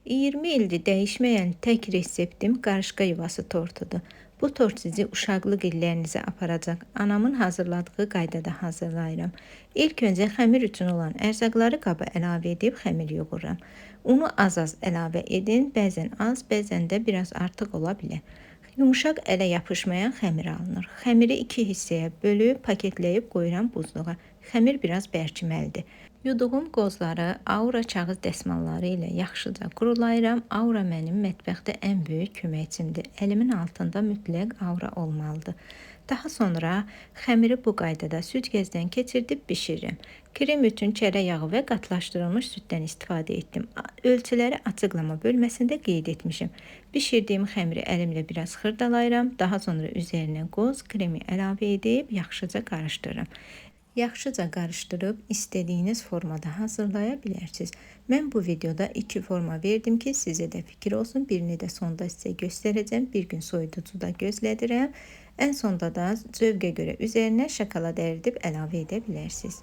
20 ildir dəyişməyən tək reseptim qarışqa yuvası tortudur. Bu tort sizi uşaqlıq illərinizə aparacaq. Anamın hazırladığı qaydada hazırlayıram. İlk öncə xəmir üçün olan ərzaqları qaba əlavə edib xəmir yoğururam. Unu az-az əlavə edin, bəzən az, bəzən də biraz artıq ola bilər. Yumuşaq ələ yapışmayan xəmir alınır. Xəmiri 2 hissəyə bölüb paketləyib qoyuram buzluğa. Xəmir biraz bərkiməlidir. Yuduğum qozları Aura kağız dəsmalları ilə yaxşıca qurulayıram. Aura mənim mətbəxdə ən böyük köməkçimdir. Əlimin altında mütləq Aura olmalıdır. Daha sonra xəmiri bu qaydada süzgəcdən keçirdib bişirirəm. Krem üçün kərə yağı və qatlaşdırılmış süddən istifadə etdim. Ölçüləri açıqlama bölməsində qeyd etmişim. Bişirdiyim xəmiri əlimlə biraz xırdalayıram. Daha sonra üzərinə qoz kremi əlavə edib yaxşıca qarışdırıram. Yaxşıca qarışdırıb istədiyiniz formada hazırlaya bilərsiniz. Mən bu videoda 2 forma verdim ki, sizə də fikir olsun. Birini də sonda sizə göstərəcəm. Bir gün soyuducuda gözlədirəm. Ən sonda da zövqə görə üzərinə şokolad əridib əlavə edə bilərsiniz.